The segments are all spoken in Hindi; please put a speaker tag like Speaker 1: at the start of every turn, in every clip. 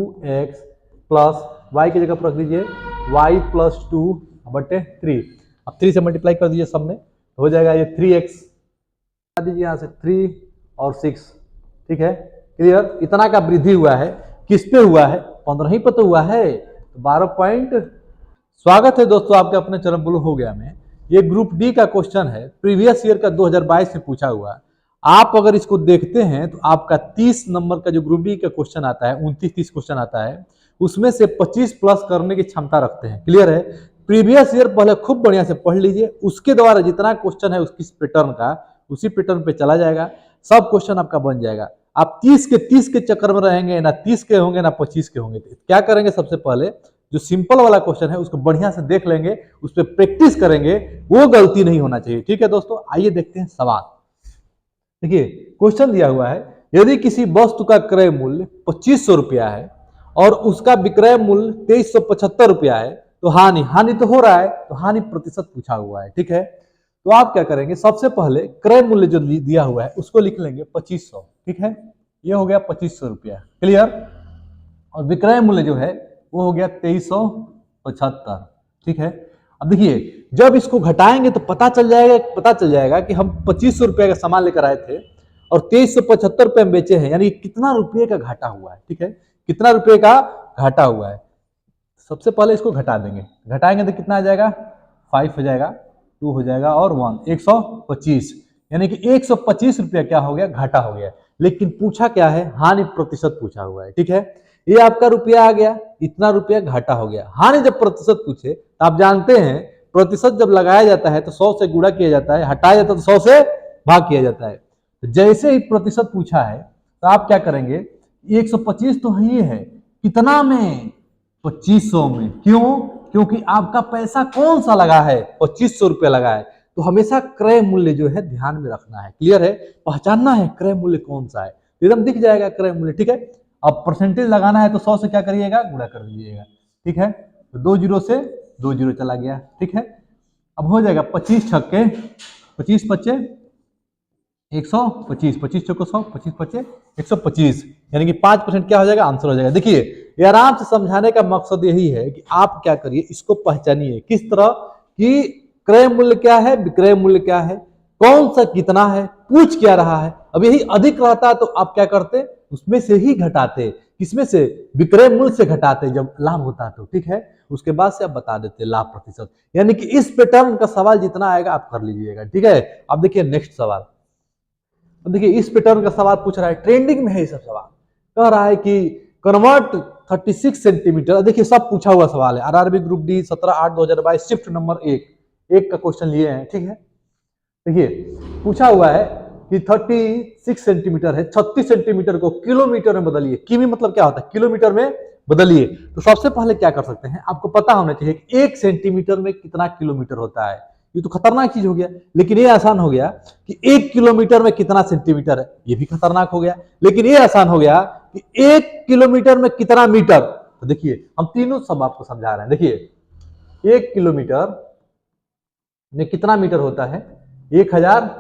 Speaker 1: 2x प्लस y की जगह पर रख दीजिए y प्लस 2/3। अब 3 से मल्टीप्लाई कर दीजिए सब में, हो जाएगा ये 3x, दीजिए यहाँ से 3 और 6। ठीक है, क्लियर। इतना का वृद्धि हुआ है, किस पे हुआ है? 15 ही पे तो हुआ है, तो 12 पॉइंट। स्वागत है दोस्तों आपके अपने चैनल ब्लू हो गया में। ये ग्रुप डी का क्वेश्चन है, प्रीवियस ईयर का 2022 में पूछा हुआ। आप अगर इसको देखते हैं तो आपका 30 नंबर का जो ग्रुप डी का क्वेश्चन आता है, 29-30 क्वेश्चन आता है, उसमें से 25 प्लस करने की क्षमता रखते हैं। क्लियर है। प्रीवियस ईयर पहले खूब बढ़िया से पढ़ लीजिए, उसके द्वारा जितना क्वेश्चन है उसकी पैटर्न का, उसी पैटर्न पे चला जाएगा, सब क्वेश्चन आपका बन जाएगा। आप 30 के 30 के चक्कर में रहेंगे, ना 30 के होंगे ना 25 के होंगे। तो क्या करेंगे, सबसे पहले जो सिंपल वाला क्वेश्चन है उसको बढ़िया से देख लेंगे, उस पर प्रैक्टिस करेंगे, वो गलती नहीं होना चाहिए। ठीक है दोस्तों, आइए देखते हैं सवाल। देखिए क्वेश्चन दिया हुआ है, यदि किसी वस्तु का क्रय मूल्य 2500 रुपया है और उसका विक्रय मूल्य 2375 रुपया है, तो हानि तो हो रहा है, तो हानि प्रतिशत पूछा हुआ है। ठीक है, तो आप क्या करेंगे, सबसे पहले क्रय मूल्य जो दिया हुआ है उसको लिख लेंगे 2500। ठीक है, ये हो गया 2500 रुपया। क्लियर। और विक्रय मूल्य जो है वो हो गया 2375। ठीक है, अब देखिए जब इसको घटाएंगे तो पता चल जाएगा कि हम 2500 रुपये का सामान लेकर आए थे और 2375 रुपये में बेचे हैं, यानी कितना रुपये का घाटा हुआ है। ठीक है, कितना रुपये का घाटा हुआ है। सबसे पहले इसको घटा देंगे, घटाएंगे तो कितना आ जाएगा, 5 हो जाएगा, 2 हो जाएगा और 1, 125, यानी कि 125 रुपया क्या हो गया, घाटा हो गया। लेकिन पूछा क्या है, हानि प्रतिशत पूछा हुआ है। ठीक है, ये आपका रुपया आ गया, इतना रुपया घाटा हो गया। हानि जब प्रतिशत पूछे तो आप जानते हैं प्रतिशत जब लगाया जाता है तो 100 से गुणा किया जाता है, हटाया जाता है तो 100 से भाग किया जाता है। तो जैसे ही प्रतिशत पूछा है तो आप क्या करेंगे, 125 तो ही है, कितना में, 2500 में। क्यों? क्योंकि आपका पैसा कौन सा लगा है, 2500 रुपया लगा है। तो हमेशा क्रय मूल्य जो है ध्यान में रखना है। क्लियर है, पहचानना है क्रय मूल्य कौन सा है, एकदम दिख जाएगा क्रय मूल्य। ठीक है, अब परसेंटेज लगाना है तो 100 से क्या करिएगा, गुणा कर दीजिएगा। ठीक है, तो 2 जीरो से 2 जीरो चला गया। ठीक है, अब हो जाएगा 25 छक्के 25 पच्चे 125, 25 चौको 100, 25 पच्चे 125, यानी कि 5% क्या हो जाएगा, आंसर हो जाएगा। देखिए ये आराम से समझाने का मकसद यही है कि आप क्या करिए, इसको पहचानिए किस तरह कि क्रय मूल्य क्या है, विक्रय मूल्य क्या है, कौन सा कितना है, पूछ क्या रहा है। अब यही अधिक रहता तो आप क्या करते, उसमें से ही घटाते, किसमें से, विक्रय मूल्य से घटाते जब लाभ होता तो। ठीक है, उसके बाद से आप बता देते लाभ प्रतिशत, यानी कि इस पैटर्न का सवाल जितना आएगा आप कर लीजिएगा। ठीक है, अब देखिए नेक्स्ट सवाल। अब देखिए इस पैटर्न का सवाल पूछ रहा है, ट्रेंडिंग में है ये सब सवाल, कह रहा है कि कन्वर्ट 36 सेंटीमीटर। देखिए सब पूछा हुआ सवाल है, RRB group D 17/8/2022 shift number 1 का क्वेश्चन लिए हैं। ठीक है, देखिए पूछा हुआ है कि 36 सेंटीमीटर है, 36 सेंटीमीटर को किलोमीटर में बदलिए। किमी मतलब क्या होता है, किलोमीटर में बदलिए। तो सबसे पहले क्या कर सकते हैं, आपको पता होना चाहिए कि 1 सेंटीमीटर में कितना किलोमीटर होता है। ये तो खतरनाक चीज हो गया, लेकिन ये आसान हो गया कि 1 किलोमीटर में कितना सेंटीमीटर है, ये भी खतरनाक हो गया। लेकिन ये आसान हो गया कि 1 किलोमीटर में कितना मीटर। तो देखिए हम तीनों सब आपको समझा रहे हैं। देखिए 1 किलोमीटर में कितना मीटर होता है, 1000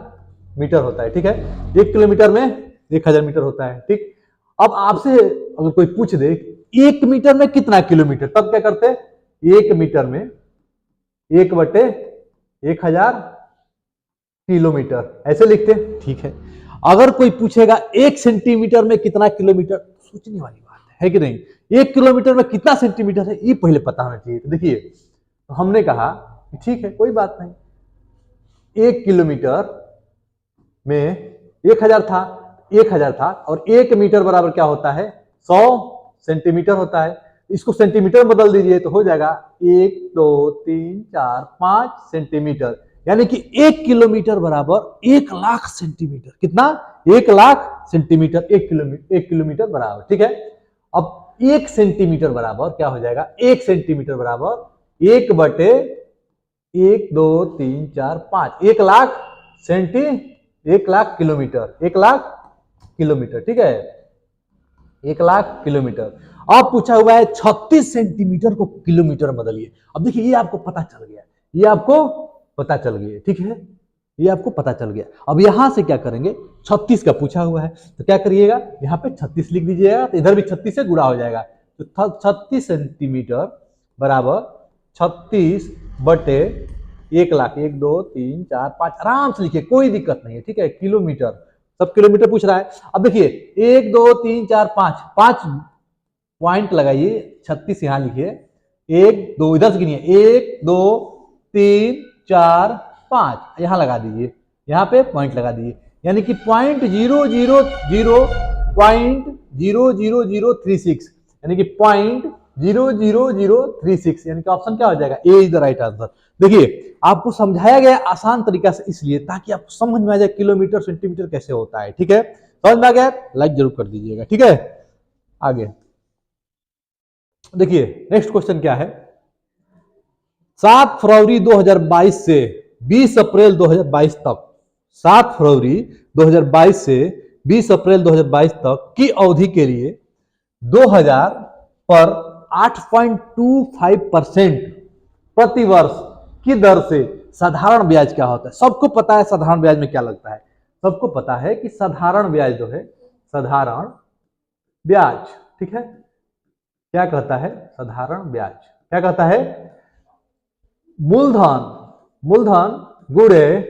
Speaker 1: मीटर होता है। ठीक है, 1 किलोमीटर में 1000 मीटर होता है। ठीक, अब आपसे अगर कोई पूछ दे 1 मीटर में कितना किलोमीटर, तब क्या करते, 1 मीटर में 1/1000 किलोमीटर ऐसे लिखते। ठीक है, अगर कोई पूछेगा 1 सेंटीमीटर में कितना किलोमीटर, सोचने वाली बात है कि नहीं। 1 किलोमीटर में कितना सेंटीमीटर है ये पहले पता होना चाहिए। तो देखिए तो हमने कहा ठीक है कोई बात नहीं, 1 किलोमीटर में 1000 था और 1 मीटर बराबर क्या होता है, 100 सेंटीमीटर होता है। इसको सेंटीमीटर में बदल दीजिए तो हो जाएगा 1 2 3 4 5 सेंटीमीटर, यानी कि 1 किलोमीटर बराबर 1 लाख सेंटीमीटर। कितना, 1 लाख सेंटीमीटर 1 किलोमीटर बराबर। ठीक है, अब 1 सेंटीमीटर बराबर क्या हो जाएगा, 1 सेंटीमीटर बराबर 1/1 2 3 4 5, 1 लाख 1 लाख किलोमीटर, 1 लाख किलोमीटर। ठीक है, 1 लाख किलोमीटर। अब पूछा हुआ है 36 सेंटीमीटर को किलोमीटर बदलिए। अब देखिए ये आपको पता चल गया, ये आपको पता चल गया। ठीक है, ये आपको पता चल गया। अब यहां से क्या करेंगे, 36 का पूछा हुआ है तो क्या करिएगा, यहाँ पे 36 लिख दीजिएगा, तो इधर भी 36 से गुणा हो जाएगा। तो 36 सेंटीमीटर बराबर 36 बटे 1,00,000, 1 2 3 4 5, आराम से लिखिए, कोई दिक्कत नहीं है, ठीक है। किलोमीटर, सब किलोमीटर पूछ रहा है। अब देखिए 1 2 3 4 5, 5 पॉइंट लगाइए, 36 यहां लिखिए, 1 2 इधर से गिनिए, 1 2 3 4 5 यहां लगा दीजिए, यहां पे पॉइंट लगा दीजिए, यानी कि .000.00036, यानी कि .00036, यानी कि ऑप्शन क्या हो जाएगा, ए इज द राइट आंसर। देखिए आपको समझाया गया आसान तरीका से, इसलिए ताकि आपको समझ में आ जाए किलोमीटर सेंटीमीटर कैसे होता है, ठीक है। समझ में आ गया, लाइक जरूर कर दीजिएगा, ठीक है। आगे देखिए नेक्स्ट क्वेश्चन क्या है, 7 फरवरी 2022 से 20 अप्रैल 2022 तक, 7 फरवरी 2022 से 20 अप्रैल 2022 तक की अवधि के लिए 2000 पर 8.25% प्रति वर्ष की दर से साधारण ब्याज क्या होता है। सबको पता है साधारण ब्याज में क्या लगता है, सबको पता है कि साधारण ब्याज जो है, साधारण ब्याज, ठीक है, क्या कहता है, साधारण ब्याज क्या कहता है, मूलधन गुणे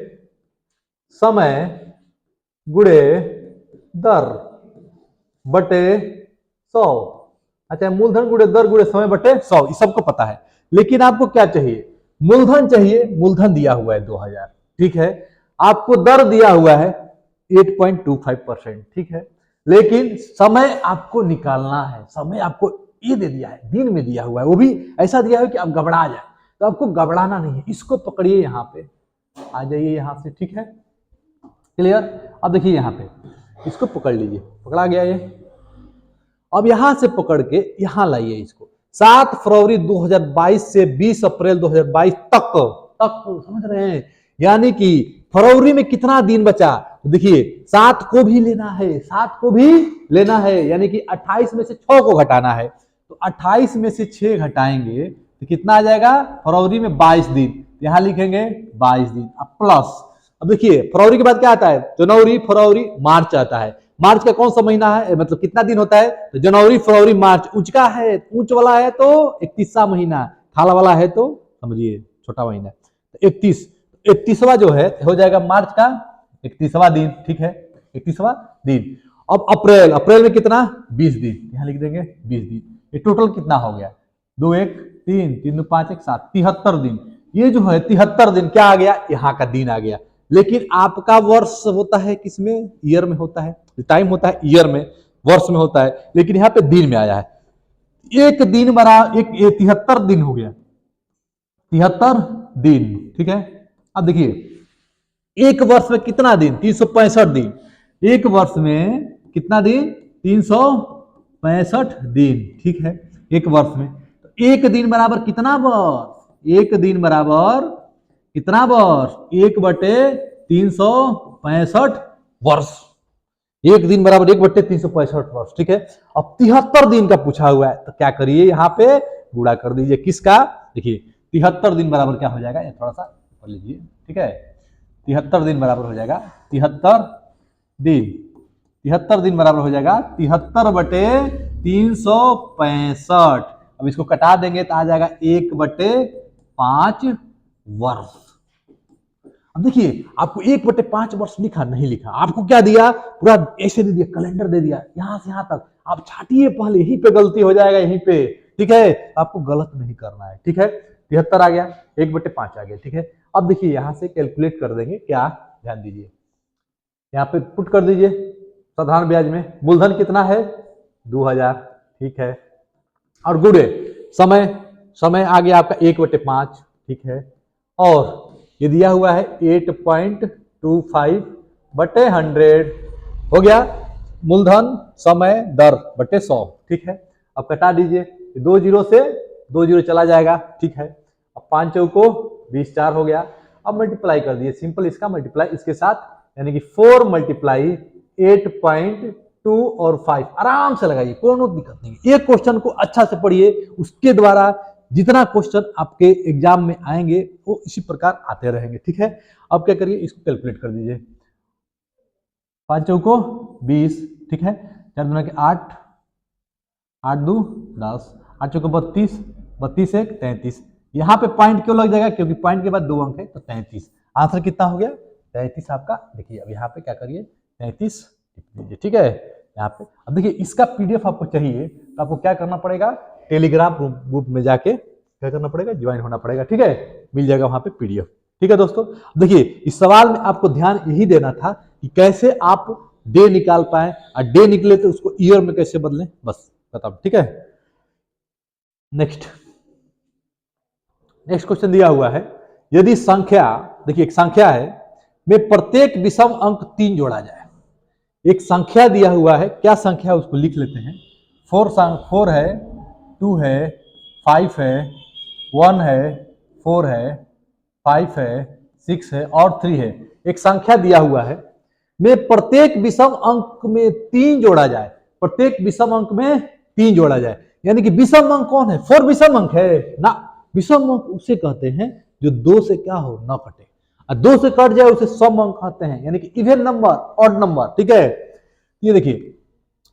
Speaker 1: समय गुणे दर बटे 100। अच्छा, मूलधन गुणे दर गुणे समय बटे 100, ये सबको पता है। लेकिन आपको क्या चाहिए, मूलधन चाहिए, मूलधन दिया हुआ है 2000, ठीक है। आपको दर दिया हुआ है 8.25%, ठीक है। लेकिन समय आपको निकालना है, समय आपको ये दे दिया है, दिन में दिया हुआ है, वो भी ऐसा दिया है कि आप घबरा जाए, तो आपको घबराना नहीं है, इसको पकड़िए, यहाँ पे आ जाइए यहाँ से, ठीक है, क्लियर। अब देखिए यहाँ पे इसको पकड़ लीजिए, पकड़ा गया ये। अब यहां से पकड़ के यहां लाइए इसको, 7 फरवरी 2022 से 20 अप्रैल 2022 तक, समझ रहे हैं, यानी कि फरवरी में कितना दिन बचा, तो देखिए 7 को भी लेना है, 7 को भी लेना है, यानी कि 28 में से 6 को घटाना है, तो 28 में से 6 घटाएंगे तो कितना आ जाएगा, फरवरी में 22 दिन, यहां लिखेंगे 22 दिन, अब प्लस, अब देखिए फरवरी के बाद क्या आता है, जनवरी फरवरी मार्च आता है, मार्च का कौन सा महीना है, मतलब कितना दिन होता है, तो जनवरी फरवरी मार्च, ऊंच का है, ऊंच वाला है तो 31वां महीना, खाला वाला है तो समझिए छोटा महीना, तो 31वां जो है हो जाएगा मार्च का 31वां दिन, ठीक है, 31वां दिन। अब अप्रैल, अप्रैल में कितना, 20 दिन, यहां लिख देंगे 20 दिन, ये टोटल कितना हो गया, 2 1 3 3 2 5 1 7, 73 दिन, ये जो है 73 दिन क्या आ गया, यहाँ का दिन आ गया। लेकिन आपका वर्ष होता है किसमें, ईयर में होता है, टाइम होता है ईयर में, वर्ष में होता है, लेकिन यहाँ पे दिन में आया है, एक दिन बना एक 73 दिन हो गया, 73 दिन, ठीक है। अब देखिए एक वर्ष में कितना दिन, 365 दिन, एक वर्ष में कितना दिन, 365 दिन, ठीक है, एक वर्ष में, तो एक दिन बराबर कितना वर्ष, एक दिन बराबर कितना वर्ष, 1/365 वर्ष, एक दिन बराबर 1/365 वर्ष, ठीक है। अब 73 दिन का पूछा हुआ है, तो क्या करिए, यहाँ पे गुणा कर दीजिए, किसका, देखिए 73 दिन बराबर क्या हो जाएगा, ये थोड़ा सा कर लीजिए, ठीक है, 73 दिन बराबर हो जाएगा, 73 दिन, 73 दिन बराबर हो जाएगा 73/365, अब इसको कटा देंगे तो आ जाएगा 1/5 वर्ष। अब देखिए आपको 1/5 वर्ष लिखा नहीं लिखा, आपको क्या दिया, पूरा ऐसे दे दिया, कैलेंडर दे दिया, यहां से यहां तक, आप छाटिए पहले, यहीं पे गलती हो जाएगा, यहीं पे, ठीक है, आपको गलत नहीं करना है, ठीक है। 73 आ गया, 1/5 आ गया, ठीक है। अब देखिए यहां से कैलकुलेट कर देंगे, क्या, ध्यान दीजिए, यहाँ पे पुट कर दीजिए, साधारण ब्याज में मूलधन कितना है 2000, ठीक है, और गुणे समय, समय आ गया आपका 1/5, ठीक है, और ये दिया हुआ है 8.25/100 हो गया, मूलधन समय दर बटे 100, ठीक है। अब कटा दीजिए, 2 जीरो से 2 जीरो चला जाएगा, ठीक है, अब 5 चौको 20 4 हो गया, अब मल्टीप्लाई कर दिए, सिंपल इसका मल्टीप्लाई इसके साथ, यानी कि 4 × 8.2 और 5, आराम से लगाइए, कोई दिक्कत नहीं, एक क्वेश्चन को अच्छा से पढ़िए, उसके द्वारा जितना क्वेश्चन आपके एग्जाम में आएंगे वो इसी प्रकार आते रहेंगे, ठीक है। अब क्या करिए, इसको कैलकुलेट कर दीजिए, 5 चौको 20, ठीक है, 4 दूना के 8, 8 2 10, 8 चौके 32, 32 एक 33। यहाँ पे पॉइंट क्यों लग जाएगा, क्योंकि पॉइंट के बाद 2 अंक है तो 33। आंसर कितना हो गया 33 आपका। देखिए अब यहाँ पे क्या करिए 33 लिख दीजिए, ठीक है। यहाँ पे अब देखिए इसका पीडीएफ आपको चाहिए तो आपको क्या करना पड़ेगा, टेलीग्राम ग्रुप में जाके क्या करना पड़ेगा, ज्वाइन होना पड़ेगा, ठीक है। मिल जाएगा वहां पे पीडीएफ, ठीक है दोस्तों। देखिए इस सवाल में आपको ध्यान यही देना था कि कैसे आप डे निकाल पाए, और डे निकले तो उसको ईयर में कैसे बदलें, बस बताओ, ठीक है। नेक्स्ट क्वेश्चन दिया हुआ है, यदि संख्या, देखिए एक संख्या है में प्रत्येक विषम अंक 3 जोड़ा जाए। एक संख्या दिया हुआ है, क्या संख्या है उसको लिख लेते हैं। 4 है, 2 है, 5 है, 1 है, 4 है, 5 है, 6 है और 3 है। एक संख्या दिया हुआ है में प्रत्येक विषम अंक में 3 जोड़ा जाए, प्रत्येक विषम अंक में 3 जोड़ा जाए, यानी कि विषम अंक कौन है, 4 विषम अंक है ना। विषम अंक उसे कहते हैं जो 2 से क्या हो ना कटे, और 2 से कट जाए उसे सम अंक कहते हैं, यानी कि इवन नंबर, ऑड नंबर, ठीक है। ये देखिए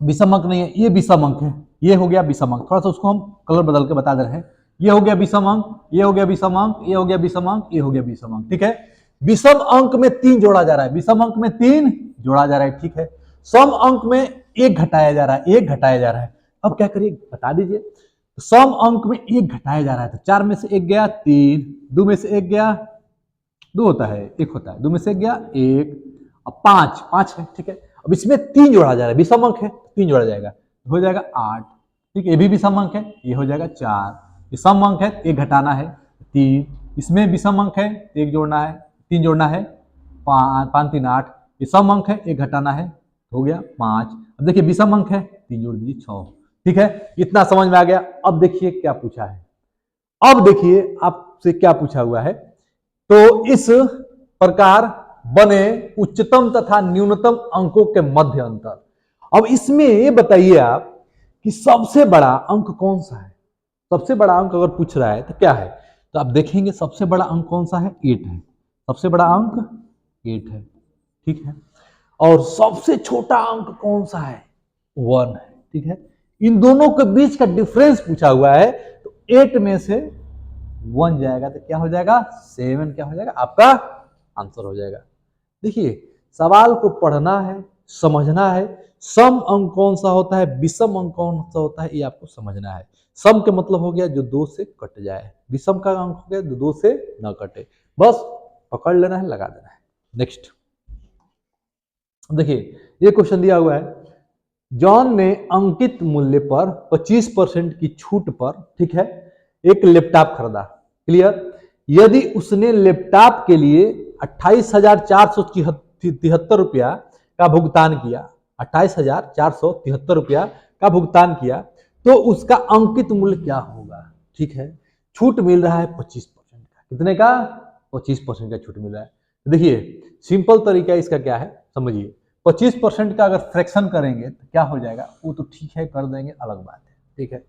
Speaker 1: विषम अंक नहीं है, ये विषम अंक है, ये हो गया विषम अंक। थोड़ा सा उसको हम कलर बदल के बता दे रहे हैं। ये हो गया विषम अंक, ये हो गया विषम अंक, ये हो गया विषम अंक, ये हो गया विषम अंक, ठीक है। विषम अंक में 3 जोड़ा जा रहा है, विषम अंक में 3 जोड़ा जा रहा है, ठीक है। सम अंक में 1 घटाया जा रहा है, 1 घटाया जा रहा है। अब क्या करिए बता दीजिए, सम अंक में 1 घटाया जा रहा है तो 4 में से 1 गया 3, 2 में से 1 गया 2 होता है, 1 होता है, 2 में से 1 गया 1, अब 5 है, ठीक है। अब इसमें 3 जोड़ा जा रहा है, विषम अंक है 3 जोड़ा जाएगा, हो जाएगा 8, ठीक है। ये भी विषम अंक है, ये हो जाएगा 4। ये सम अंक है 1 घटाना है 3, इसमें विषम अंक है 1 जोड़ना है, 3 जोड़ना है 5, 5 3 8। ये सम अंक है 1 घटाना है, हो गया 5। अब देखिए विषम अंक है 3 जोड़ दीजिए 6, ठीक है। इतना समझ में आ गया। अब देखिए क्या पूछा है, अब देखिए आपसे क्या पूछा हुआ है, तो इस प्रकार बने उच्चतम तथा न्यूनतम अंकों के मध्य अंतर। अब इसमें ये बताइए आप कि सबसे बड़ा अंक कौन सा है। सबसे बड़ा अंक अगर पूछ रहा है तो क्या है, तो आप देखेंगे सबसे बड़ा अंक कौन सा है, 8 है। सबसे बड़ा अंक 8 है, ठीक है। और सबसे छोटा अंक कौन सा है, 1 है, ठीक है। इन दोनों के बीच का डिफरेंस पूछा हुआ है, तो 8 में से 1 जाएगा तो क्या हो जाएगा 7, क्या हो जाएगा आपका आंसर हो जाएगा। देखिए सवाल को पढ़ना है, समझना है, सम अंक कौन सा होता है, विषम अंक कौन सा होता है, ये आपको समझना है। सम के मतलब हो गया जो 2 से कट जाए, विषम का अंक हो गया जो 2 से न कटे, बस पकड़ लेना है, लगा देना है। नेक्स्ट देखिए ये क्वेश्चन दिया हुआ है, जॉन ने अंकित मूल्य पर 25% की छूट पर, ठीक है, एक लैपटॉप खरीदा। क्लियर। यदि उसने लैपटॉप के लिए 28,473 रुपया का भुगतान किया, 28,473 रुपया का भुगतान किया, तो उसका अंकित मूल्य क्या होगा, ठीक है। छूट मिल रहा है 25% का, कितने का 25% का छूट मिल रहा है। देखिए सिंपल तरीका इसका क्या है समझिए, 25% का अगर फ्रैक्शन करेंगे तो क्या हो जाएगा, वो तो ठीक है कर देंगे, अलग बात है, ठीक है।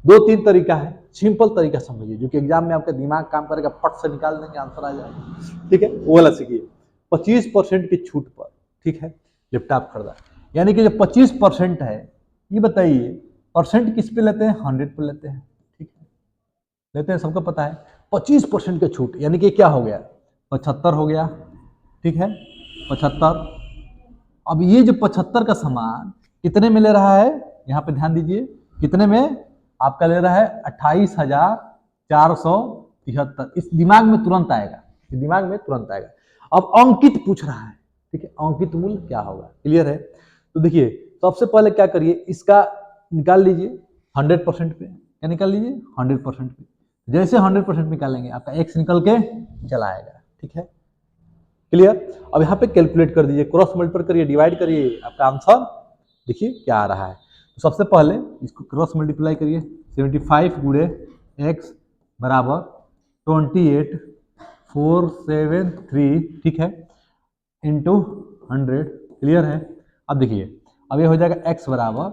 Speaker 1: 2-3 तरीका है, सिंपल तरीका समझिए जो कि एग्जाम में आपका दिमाग काम करेगा, पट से निकाल देंगे आंसर आ जाएगा, ठीक है। वो वाला सीखिए, 25% की छूट पर, ठीक है, लैपटॉप खरीदा, यानी कि जो 25% है, ये बताइए परसेंट किस पे लेते हैं, 100 पे लेते हैं, ठीक है, लेते हैं, सबको पता है। 25% की छूट यानी कि क्या हो गया 75 हो गया, ठीक है, 75। अब ये जो 75 का सामान कितने में ले रहा है, यहाँ पे ध्यान दीजिए, कितने में आपका ले रहा है 28,473। इस दिमाग में तुरंत आएगा, इस दिमाग में तुरंत आएगा। अब अंकित पूछ रहा है, ठीक है, अंकित मूल्य क्या होगा, क्लियर है। तो देखिए सबसे पहले क्या करिए, इसका निकाल लीजिए 100% पे, क्या निकाल लीजिए 100% पे। जैसे 100% निकालेंगे आपका x निकल के चला आएगा, ठीक है, क्लियर। अब यहाँ पे कैलकुलेट कर दीजिए, क्रॉस मल्टीप्लाई करिए, डिवाइड करिए, आपका आंसर देखिए क्या आ रहा है। तो सबसे पहले इसको क्रॉस मल्टीप्लाई करिए, 75 गुणे x बराबर 28,473, ठीक है, इंटू 100, क्लियर है। अब देखिए अब ये हो जाएगा x बराबर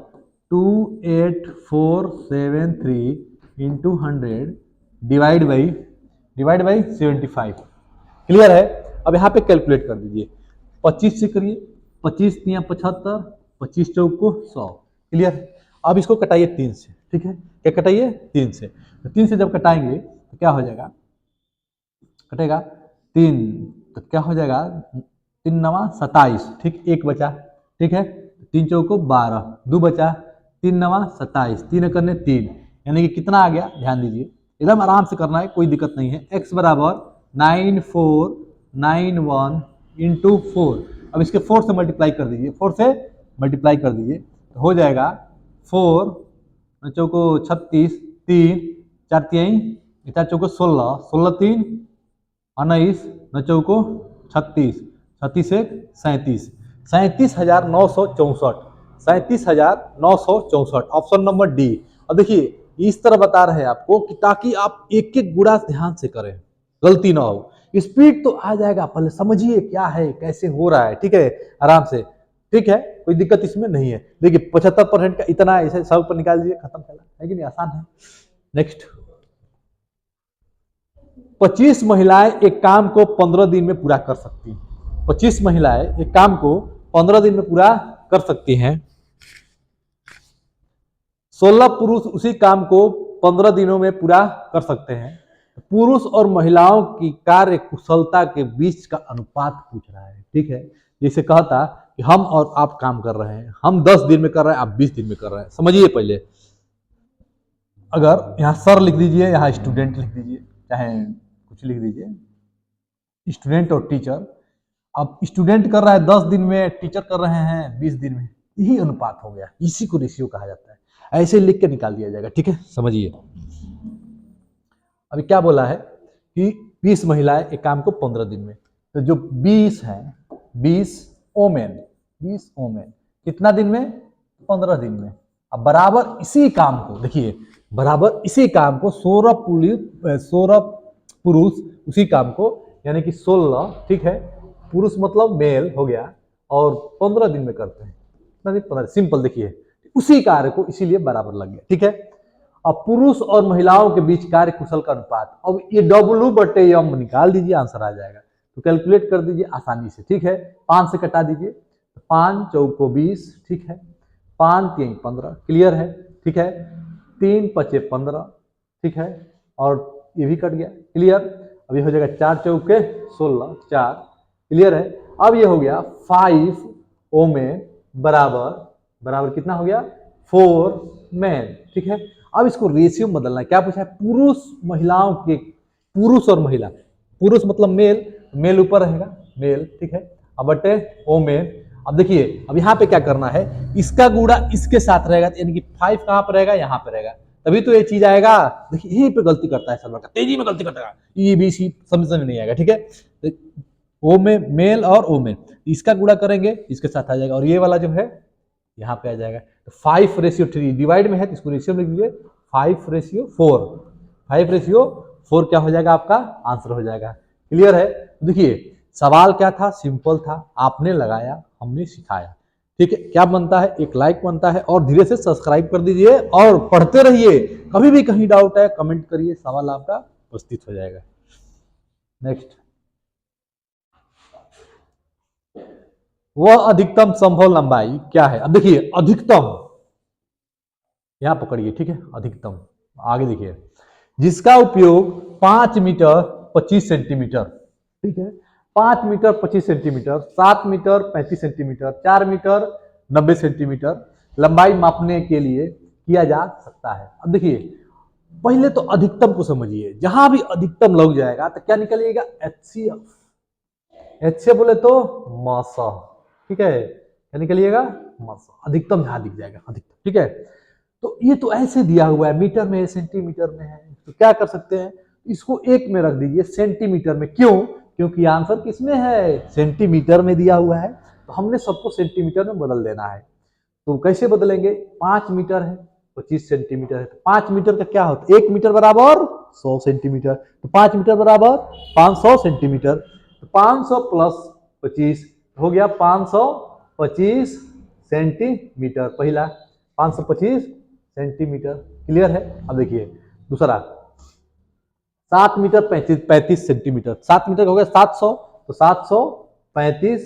Speaker 1: 28,473 इंटू 100 डिवाइड बाई 75, क्लियर है। अब यहाँ पे कैलकुलेट कर दीजिए, 25 से करिए, 25 तिया 75, 25 चौको 100, क्लियर। अब इसको कटाइए 3 से, ठीक है, क्या कटाइए 3 से, तो 3 से जब कटाएंगे तो क्या हो जाएगा, कटेगा 3, तो क्या हो जाएगा 3 नवा 27, ठीक, एक बचा, ठीक है, 3 चौको 12, 2 बचा, 3 नवा 27, 3 करने 3, यानी कि कितना आ गया, ध्यान दीजिए, एकदम आराम से करना है, कोई दिक्कत नहीं है। x बराबर 9491 इंटू 4, अब इसके 4 से मल्टीप्लाई कर दीजिए, 4 से मल्टीप्लाई कर दीजिए तो हो जाएगा 4 चौको 36, 3 4 3 4 चौको 16, 16 3 19, 9 चौको 36, 36 एक 37, 37,964, 37,964, ऑप्शन नंबर डी। और देखिए इस तरह बता रहे हैं आपको कि ताकि आप एक एक गुणा ध्यान से करें, गलती ना हो, स्पीड तो आ जाएगा, पहले समझिए क्या है कैसे हो रहा है, ठीक है, आराम से, ठीक है, कोई दिक्कत इसमें नहीं है। देखिए 75% का इतना ऐसे सब पर निकाल दीजिए, खत्म चला है कि नहीं, आसान है। नेक्स्ट, 25 महिलाएं एक काम को 15 दिन में पूरा कर सकती हैं, 25 महिलाएं एक काम को 15 दिन में पूरा कर सकती हैं, 16 पुरुष उसी काम को 15 दिनों में पूरा कर सकते हैं। पुरुष और महिलाओं की कार्य कुशलता के बीच का अनुपात पूछ रहा है, ठीक है, जैसे कहता कि हम और आप काम कर रहे हैं, हम 10 दिन में कर रहे हैं, आप 20 दिन में कर रहे हैं, समझिए पहले, अगर यहाँ सर लिख दीजिए, यहाँ स्टूडेंट लिख दीजिए, चाहे कुछ लिख दीजिए, स्टूडेंट और टीचर, अब स्टूडेंट कर रहा है 10 दिन में, टीचर कर रहे हैं 20 दिन में, यही अनुपात हो गया, इसी को रेशियो कहा जाता है, ऐसे लिख के निकाल दिया जाएगा, ठीक है, समझिए। अभी क्या बोला है कि 20 महिलाएं एक काम को 15 दिन में, तो जो 20 है, 20 ओमेन, 20 ओमेन कितना दिन में, 15 दिन में। अब बराबर इसी काम को देखिए, बराबर इसी काम को 16 पुरुष उसी काम को, यानी कि 16, ठीक है, पुरुष मतलब मेल हो गया, और 15 दिन में करते हैं, कितना दिन, 15, सिंपल, देखिए उसी कार्य को इसीलिए बराबर लग गया, ठीक है। अब पुरुष और महिलाओं के बीच कार्य कुशल का अनुपात, अब ये W/M निकाल दीजिए, आंसर आ जाएगा, तो कैलकुलेट कर दीजिए आसानी से, ठीक है, 5 से कटा दीजिए, 5 चौको 20, ठीक है, 5 3 15, क्लियर है, ठीक है, 3 5 15, ठीक है, और ये भी कट गया, क्लियर। अब ये हो जाएगा 4 चौके 16, 4, क्लियर है। अब ये हो गया 5 ओमेन बराबर कितना हो गया, 4 मैन, ठीक है। अब इसको रेशियो में बदलना है, क्या पूछा है, पुरुष महिलाओं के, पुरुष और महिला, पुरुष मतलब मेल, मेल ऊपर रहेगा, मेल, ठीक है, अब बटे ओमेन। अब देखिए अब यहाँ पे क्या करना है, इसका गुणा इसके साथ रहेगा, यानी कि 5 कहाँ पर रहेगा, यहाँ पे रहेगा, तभी तो ये चीज आएगा। देखिए यहीं पे गलती करता है सर्वर का, तेजी में गलती करता है, ई बी सी समझ में नहीं आएगा, ठीक है। ओ में मेल और ओ में इसका गुणा करेंगे, इसके साथ आ जाएगा, और ये वाला जो है यहाँ पे आ जाएगा, तो 5/3 डिवाइड में है तो इसको रेशियो में लिख दीजिए, 5/4, 5/4 क्या हो जाएगा, आपका आंसर हो जाएगा, क्लियर है। देखिए सवाल क्या था, सिंपल था, आपने लगाया, हमने सिखाया, ठीक है, क्या बनता है, एक लाइक बनता है, और धीरे से सब्सक्राइब कर दीजिए और पढ़ते रहिए, कभी भी कहीं डाउट है कमेंट करिए, सवाल आपका उपस्थित हो जाएगा। नेक्स्ट, वह अधिकतम संभव लंबाई क्या है। अब देखिए अधिकतम, यहां पकड़िए, ठीक है, अधिकतम आगे देखिए, जिसका उपयोग 5 मीटर 25 सेंटीमीटर, ठीक है, 5 metre 25 centimetre, 7 metre 35 centimetre, 4 metre 90 centimetre लंबाई मापने के लिए किया जा सकता है। अब देखिए पहले तो अधिकतम को समझिए, जहां भी अधिकतम लग जाएगा तो क्या निकलेगा, HCF, HCF बोले तो मासा, ठीक है, क्या निकलिएगा, मासा, अधिकतम जहां दिख जाएगा अधिकतम, ठीक है। तो ये तो ऐसे दिया हुआ है, मीटर में है, सेंटीमीटर में है, तो क्या कर सकते हैं, इसको एक में रख दीजिए, सेंटीमीटर में, क्यों, क्योंकि आंसर किसमें है, सेंटीमीटर में दिया हुआ है, तो हमने सबको सेंटीमीटर में बदल देना है। तो कैसे बदलेंगे, 5 मीटर है 25 सेंटीमीटर है, तो 5 मीटर का क्या होता है, 1 मीटर बराबर 100 सेंटीमीटर, तो 5 मीटर बराबर 500 सेंटीमीटर, तो 500 प्लस 25 हो गया 525 सेंटीमीटर, पहला 525 सेंटीमीटर, क्लियर है। अब देखिए दूसरा 7 मीटर 35 सेंटीमीटर, 7 मीटर हो गया 700, तो 735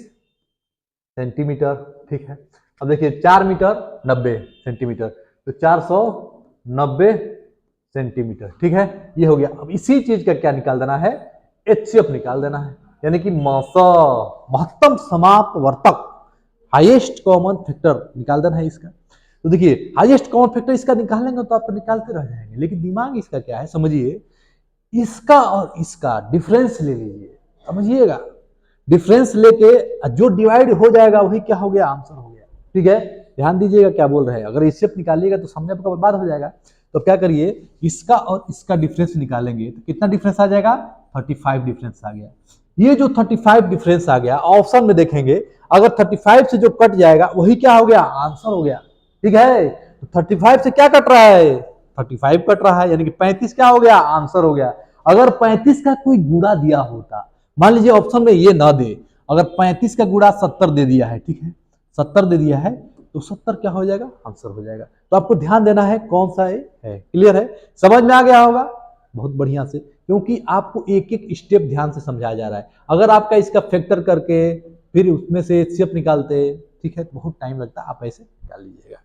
Speaker 1: सेंटीमीटर, ठीक है। अब देखिए 4 मीटर 90 सेंटीमीटर, तो 490 90 सेंटीमीटर। ठीक है, ये हो गया। अब इसी चीज का क्या निकाल देना है, HCF निकाल देना है, यानी कि महत्तम समापवर्तक, हाईएस्ट कॉमन फैक्टर निकाल देना है इसका। तो देखिए हाईएस्ट कॉमन फैक्टर इसका निकालेंगे तो आप निकालते रह जाएंगे, लेकिन दिमाग इसका क्या है समझिए, इसका और इसका डिफरेंस ले लीजिए, समझिएगा। डिफरेंस लेके जो डिवाइड हो जाएगा वही क्या हो गया, आंसर हो गया। ठीक है, ध्यान दीजिएगा क्या बोल रहे हैं। अगर HCF निकालिएगा तो सामने आपका बर्बाद हो जाएगा। तो क्या करिए, इसका और इसका डिफरेंस निकालेंगे तो कितना डिफरेंस आ जाएगा, 35 डिफरेंस आ गया। ये जो 35 डिफरेंस आ गया, ऑप्शन में देखेंगे अगर 35 से जो कट जाएगा वही क्या हो गया, आंसर हो गया। ठीक है, तो 35 से क्या कट रहा है, 35 कट रहा है, यानी कि 35 क्या हो गया, आंसर हो गया। अगर 35 का कोई गुणा दिया होता, मान लीजिए ऑप्शन में ये ना दे, अगर 35 का गुणा 70 दे दिया है, ठीक है 70 दे दिया है, तो 70 क्या हो जाएगा, आंसर हो जाएगा। तो आपको ध्यान देना है कौन सा है, क्लियर है, समझ में आ गया होगा बहुत बढ़िया से, क्योंकि आपको एक एक स्टेप ध्यान से समझाया जा रहा है। अगर आपका इसका फैक्टर करके फिर उसमें से HCF निकालते, ठीक है, तो बहुत टाइम लगता है, आप ऐसे निकाल लीजिएगा।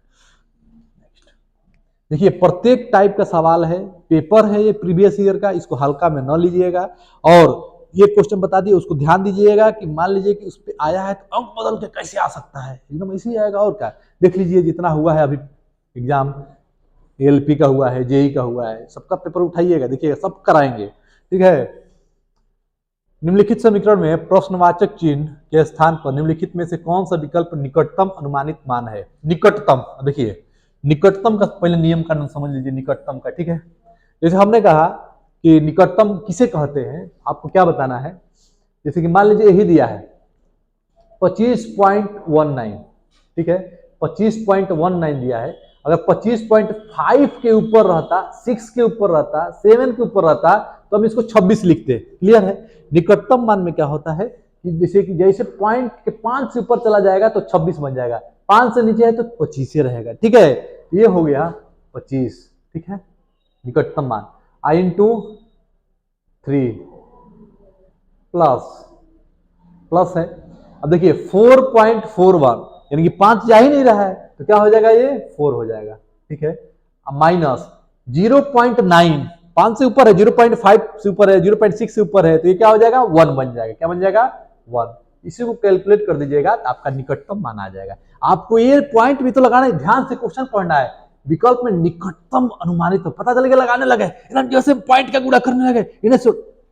Speaker 1: देखिए प्रत्येक टाइप का सवाल है, पेपर है ये प्रीवियस ईयर का, इसको हल्का में न लीजिएगा। और ये क्वेश्चन बता दिए, उसको ध्यान दीजिएगा कि मान लीजिए कि उस पर आया है तो अंक बदल के कैसे आ सकता है, एकदम ऐसे ही आएगा। और क्या, देख लीजिए जितना हुआ है अभी एग्जाम, LP का हुआ है, JEE का हुआ है, सबका पेपर उठाइएगा, देखिएगा सब कराएंगे। ठीक है, निम्नलिखित समीकरण में प्रश्नवाचक चिन्ह के स्थान पर निम्नलिखित में से कौन सा विकल्प निकटतम अनुमानित मान है। निकटतम, देखिए निकटतम का पहले नियम का नाम समझ लीजिए, निकटतम का। ठीक है, जैसे हमने कहा कि निकटतम किसे कहते हैं, आपको क्या बताना है। जैसे कि मान लीजिए यही दिया है 25.19, ठीक है 25.19 दिया है। अगर 25.5 के ऊपर रहता, 6 के ऊपर रहता, 7 के ऊपर रहता, तो हम इसको 26 लिखते। क्लियर है, निकटतम मान में क्या होता है कि जैसे पॉइंट के 5 से ऊपर चला जाएगा तो 26 बन जाएगा, 5 से नीचे है तो 25 रहेगा। ठीक है, ये हो गया 25। ठीक है, निकटतम मान I into 3 प्लस है। अब देखिए 4.41, यानी कि 5 जा ही नहीं रहा है, तो क्या हो जाएगा, ये 4 हो जाएगा। ठीक है, अब माइनस 0.9, 5 से ऊपर है, 0.5 से ऊपर है, 0.6 से ऊपर है, तो ये क्या हो जाएगा, 1 बन जाएगा। क्या बन जाएगा, 1। इसी को कैलकुलेट कर दीजिएगा तो आपका निकटतम मान आ जाएगा। आपको ये पॉइंट भी तो लगाना है, ध्यान से क्वेश्चन पढ़ना है। विकल्प में निकटतम अनुमानित, तो पता चलेगा, लगाने लगे एकदम जैसे पॉइंट का गुणा करने लगे, इन्हें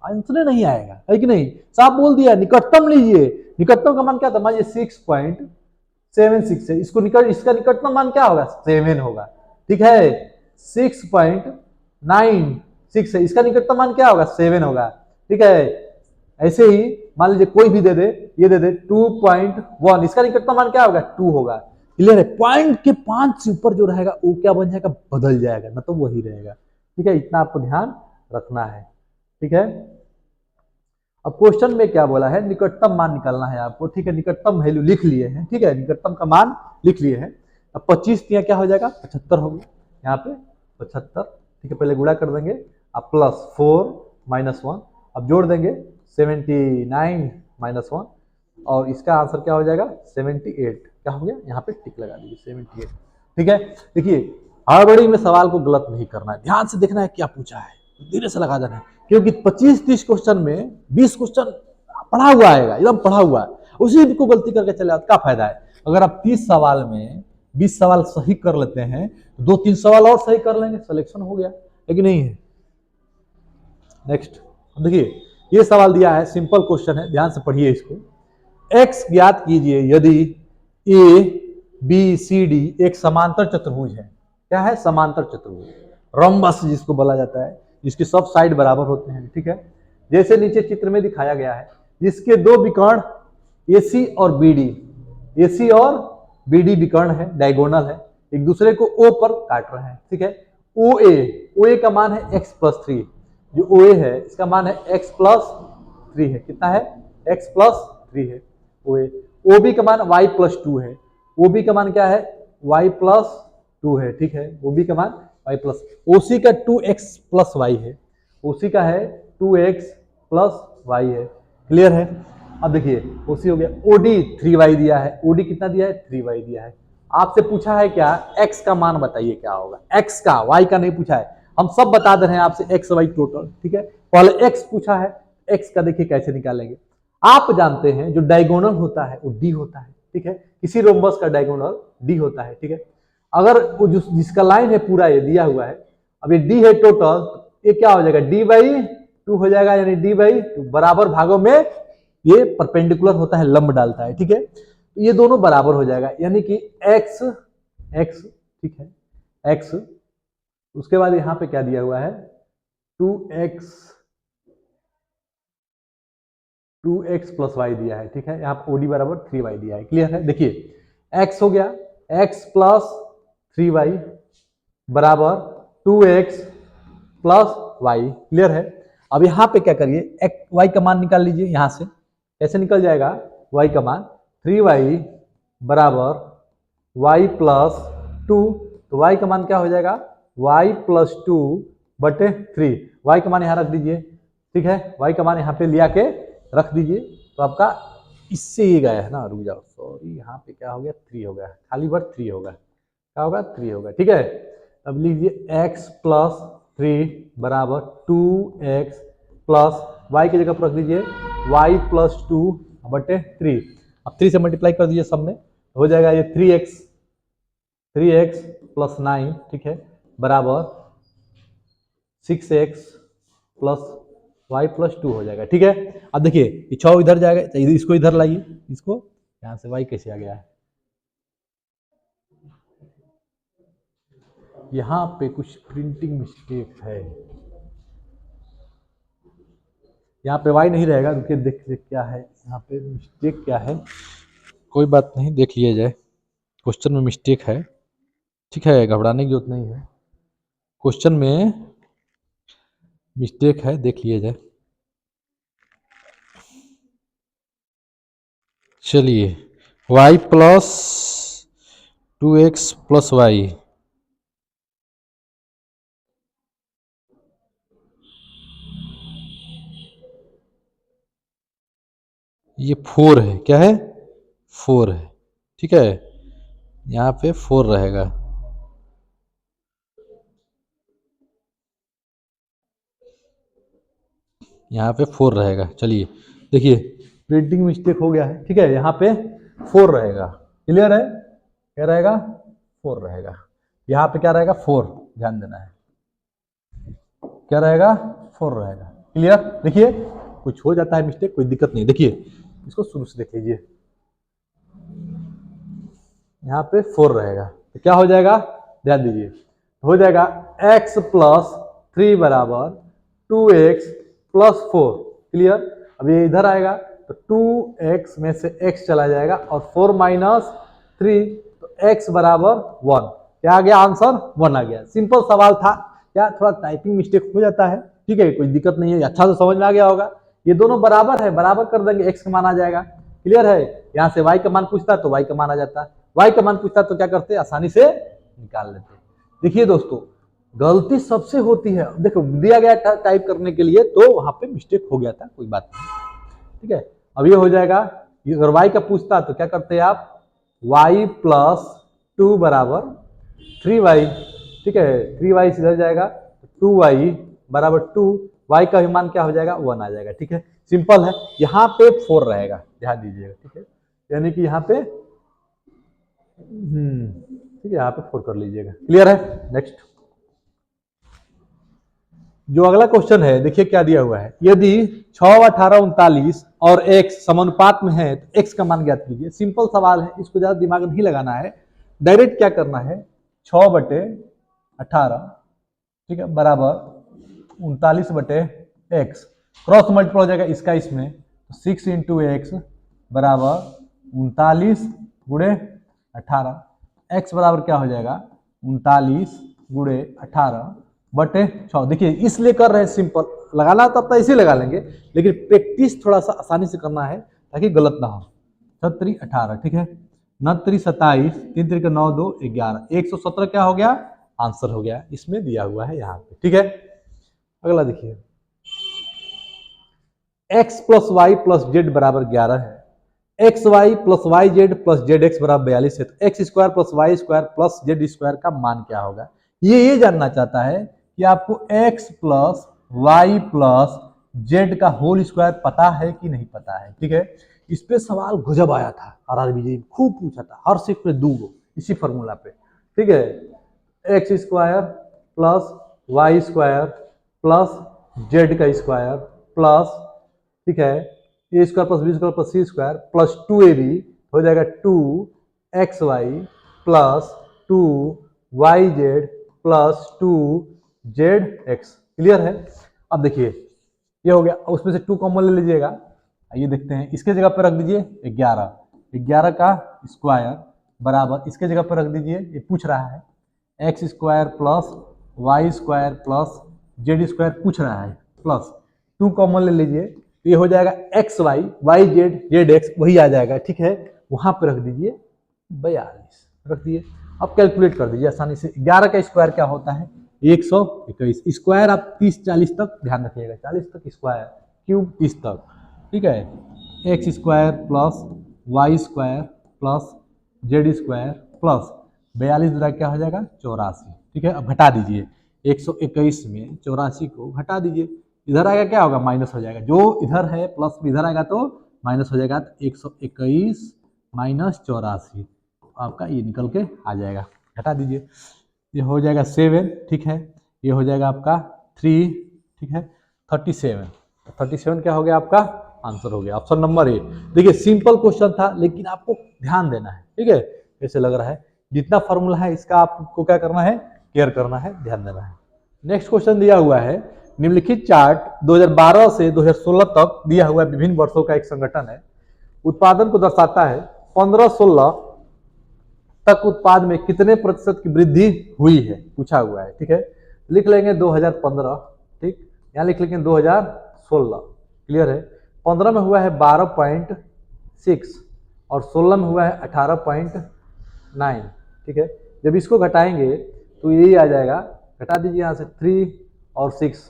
Speaker 1: आंसर नहीं आएगा, है कि नहीं। साफ बोल दिया, निकटतम लीजिए। निकटतम का मान क्या था, मान 6.76 है, इसका निकटतम मान क्या होगा, 7 होगा। ठीक है, 6.96 है, इसका निकटतम मान क्या होगा, 7 होगा। ठीक है, ऐसे ही मान लीजिए कोई भी दे दे, ये दे दे 2.1, इसका निकटतम मान क्या होगा, 2 होगा। क्लियर है, पॉइंट के 5 से ऊपर जो रहेगा वो क्या बन जाएगा, बदल जाएगा, ना तो वही रहेगा। ठीक है, इतना आपको ध्यान रखना है। ठीक है, अब क्वेश्चन में क्या बोला है, निकटतम मान निकालना है आपको। ठीक है, निकटतम वैल्यू लिख लिए हैं, ठीक है, निकटतम का मान लिख लिए हैं। अब 25 दिया क्या हो जाएगा, 75 हो गया, यहाँ पे 75। ठीक है, पहले गुणा कर देंगे, अब प्लस 4 माइनस 1, अब जोड़ देंगे 79 माइनस 1, और इसका आंसर क्या हो जाएगा, 78। क्या हो गया, यहाँ पे टिक लगा दीजिए, 78। ठीक है, देखिए हड़बड़ी में सवाल को गलत नहीं करना है, ध्यान से देखना है क्या पूछा है, धीरे से लगा देना है, क्योंकि 25-30 क्वेश्चन में 20 क्वेश्चन पढ़ा हुआ आएगा, एकदम पढ़ा हुआ है, उसी को गलती करके चले क्या फायदा है। अगर आप 30 सवाल में 20 सवाल सही कर लेते हैं, 2-3 सवाल और सही कर लेंगे, सिलेक्शन हो गया, है कि नहीं है। नेक्स्ट देखिए, ये सवाल दिया है, सिंपल क्वेश्चन है, ध्यान से पढ़िए इसको। x ज्ञात कीजिए यदि ABCD एक समांतर चतुर्भुज है। क्या है, समांतर चतुर्भुज, रोम्बस जिसको बोला जाता है, जिसके सब साइड बराबर होते हैं। ठीक है, जैसे नीचे चित्र में दिखाया गया है, जिसके दो विकर्ण AC और BD विकर्ण है, डायगोनल है, एक दूसरे को O पर काट रहे हैं। ठीक है, OA का मान है x+3, जो OA है इसका मान है x+3 है। कितना है, x+3 है। OB का मान y+2 है, OB का मान क्या है, y+2 है। ठीक है, OB का मान y+, OC का 2x+y है, OC का है 2x+y है। क्लियर है, अब देखिए OC हो गया, OD 3y दिया है, OD कितना दिया है, 3y दिया है। आपसे पूछा है क्या, x का मान बताइए क्या होगा, x का, y का नहीं पूछा है। हम सब बता दे रहे हैं आपसे x y टोटल, ठीक है। पहले x पूछा है, x का देखिए कैसे निकालेंगे। आप जानते हैं जो डायगोनल होता है वो d होता है, ठीक है। किसी रोम्बस का डायगोनल d होता है, ठीक है। अगर वो जिसका लाइन है पूरा ये दिया हुआ है, अब ये d है टोटल, ये क्या हो जाएगा, d/2 हो जाएगा, यानी d/2 बराबर भागों में ये परपेंडिकुलर होता है, लंब डालता है, ठीक है। तो ये दोनों बराबर हो जाएगा, यानी कि x x, ठीक है, x, उसके बाद यहां पे क्या दिया हुआ है, 2x 2x प्लस वाई दिया है, ठीक है। यहाँ पे OD बराबर 3y दिया है, क्लियर है। देखिए x हो गया, x प्लस 3y बराबर 2x प्लस वाई, क्लियर है। अब यहाँ पे क्या करिए, y का मान निकाल लीजिए यहाँ से, कैसे निकल जाएगा y का मान, 3y बराबर y प्लस 2, तो y का मान क्या हो जाएगा, y प्लस 2 बटे 3, y का मान यहाँ रख दीजिए, ठीक है। y का मान यहाँ पे लिया के रख दीजिए, तो आपका इससे ये गया है ना, रुक जाओ, सॉरी, यहाँ पे क्या हो गया, 3 हो गया, खाली वर्ड 3 होगा, क्या होगा, 3 होगा, ठीक है। अब लीजिए x प्लस 3 बराबर 2x प्लस y की जगह पर रख दीजिए y प्लस 2 बटे 3, अब 3 से मल्टीप्लाई कर दीजिए सब में, हो जाएगा ये 3x प्लस 9, ठीक है, बराबर 6x प्लस y प्लस 2 हो जाएगा, ठीक है। अब देखिए ये 6 इधर जाएगा, इसको इधर लाइए, इसको यहाँ से y कैसे आ गया है, यहाँ पे कुछ प्रिंटिंग मिस्टेक है, यहाँ पे y नहीं रहेगा, रुकिए देख ले क्या है यहाँ पे मिस्टेक क्या है, कोई बात नहीं, देख लिया जाए, क्वेश्चन में मिस्टेक है, ठीक है, घबराने की जरूरत नहीं है, क्वेश्चन में मिस्टेक है, देख लिया जाए। चलिए y plus 2x plus Y, ये 4 है, क्या है, 4 है, ठीक है, यहाँ पे 4 रहेगा, यहाँ पे 4 रहेगा। चलिए देखिए प्रिंटिंग मिस्टेक हो गया है, ठीक है, यहाँ पे 4 रहेगा, क्लियर है, क्या रहेगा, 4 रहेगा, यहाँ पे क्या रहेगा, 4, ध्यान देना है, क्या रहेगा, 4 रहेगा, क्लियर। देखिए कुछ हो जाता है मिस्टेक, कोई दिक्कत नहीं, देखिए इसको शुरू से देख लीजिए, यहाँ पे 4 रहेगा, तो क्या हो जाएगा, ध्यान दीजिए, हो जाएगा x प्लस 3 बराबर 2x प्लस 4, क्लियर। अब ये इधर आएगा तो 2x में से x चला जाएगा और 4 माइनस 3, तो x बराबर 1, क्या आ गया आंसर, 1 आ गया। सिंपल सवाल था, क्या थोड़ा टाइपिंग मिस्टेक हो जाता है, ठीक है, कोई दिक्कत नहीं है, अच्छा से समझ में आ गया होगा। ये दोनों बराबर है, बराबर कर देंगे, x का मान आ जाएगा, क्लियर है। यहाँ से y का मान पूछता तो y का मान आ जाता, y का मान पूछता तो क्या करते, आसानी से निकाल लेते। देखिए दोस्तों गलती सबसे होती है, देखो दिया गया टाइप करने के लिए तो वहां पे मिस्टेक हो गया था, कोई बात नहीं, ठीक है। अब ये हो जाएगा, अगर y का पूछता तो क्या करते हैं आप, y प्लस 2 बराबर 3y, ठीक है, 3y इधर जाएगा, 2y बराबर 2, y का मान क्या हो जाएगा, 1 आ जाएगा, ठीक है, सिंपल है। यहाँ पे 4 रहेगा, ध्यान दीजिएगा, ठीक है, यानी कि यहाँ पे ठीक है, यहाँ पे 4 कर लीजिएगा, क्लियर है। नेक्स्ट जो अगला क्वेश्चन है, देखिए क्या दिया हुआ है, यदि 6, 18, 39 और x समानुपात में है तो x का मान ज्ञात कीजिए। सिंपल सवाल है, इसको ज्यादा दिमाग नहीं लगाना है, डायरेक्ट क्या करना है, 6 बटे 18, ठीक है, बराबर 39 बटे x, क्रॉस मल्टीपल हो जाएगा इसका इसमें, 6 इंटू एक्स बराबर 39 गुणे 18, x बराबर क्या हो जाएगा, 39 गुणे 18 बटे 6। देखिए इसलिए कर रहे हैं, सिंपल लगाना तब तो ऐसे लगा लेंगे, लेकिन प्रैक्टिस थोड़ा सा आसानी से करना है ताकि गलत ना हो। 36 18, ठीक है, 29 27, 3 3 9 2 11, 117 क्या हो गया, आंसर हो गया, इसमें दिया हुआ है यहाँ पे, ठीक है। अगला देखिए, x plus Y plus Z बराबर 11 है, X Y plus Y Z plus Z X बराबर 42 है, तो X square plus Y square plus Z square का मान क्या होगा। ये जानना चाहता है कि आपको X plus Y plus Z का होल स्क्वायर पता है कि नहीं पता है। ठीक है, इस पे सवाल गजब आया था, आरआरबी खूब पूछा था, हर सिर्फ पे 2 इसी फॉर्मूला पे। ठीक है, X square plus Y square plus Z का स्क्वायर प्लस, ठीक है, A square plus B square plus C square plus 2ab हो जाएगा 2xy plus 2yz plus 2zx। Clear है। अब देखिए ये हो गया, उसमें से 2 कॉमन ले लीजिएगा। आइए देखते हैं, इसके जगह पर रख दीजिए 11 का स्क्वायर बराबर, इसके जगह पर रख दीजिए, ये पूछ रहा है X square plus Y square plus Z square पूछ रहा है, प्लस 2 कॉमन ले लीजिए, ये हो जाएगा X Y Y Z Z X वही आ जाएगा। ठीक है, वहां पर रख दीजिए 42 रख दिए। अब कैलकुलेट कर दीजिए आसानी से। 11 का स्क्वायर क्या होता है 121, स्क्वायर आप 30-40 तक ध्यान रखिएगा, 40 तक स्क्वायर, क्यूब 30 तक। ठीक है, X square plus Y square plus Z square plus 42 द्वारा क्या हो जाएगा 84। ठीक है, अब घटा दीजिए 121 में 84 को घटा दीजिए, इधर आएगा क्या होगा माइनस हो जाएगा, जो इधर है प्लस में इधर आएगा तो माइनस हो जाएगा, तो 121 माइनस 84 आपका ये निकल के आ जाएगा। घटा दीजिए, ये हो जाएगा 7। ठीक है, ये हो जाएगा आपका 3। ठीक है, 37 क्या हो गया आपका आंसर हो गया, ऑप्शन नंबर ए। देखिए सिंपल क्वेश्चन था, लेकिन आपको ध्यान देना है। ठीक है, ऐसे लग रहा है जितना फॉर्मूला है इसका आपको क्या करना है, केयर करना है, ध्यान देना है। नेक्स्ट क्वेश्चन दिया हुआ है, निम्नलिखित चार्ट 2012 से 2016 तक दिया हुआ विभिन्न वर्षों का एक संगठन है, उत्पादन को दर्शाता है। 15-16 तक उत्पाद में कितने प्रतिशत की वृद्धि हुई है पूछा हुआ है। ठीक है, लिख लेंगे 2015, ठीक, यहाँ लिख लेंगे 2016। क्लियर है, 15 में हुआ है 12.6 और 16 में हुआ है 18.9। ठीक है, जब इसको घटाएंगे तो यही आ जाएगा, घटा दीजिए यहाँ से 3 और 6।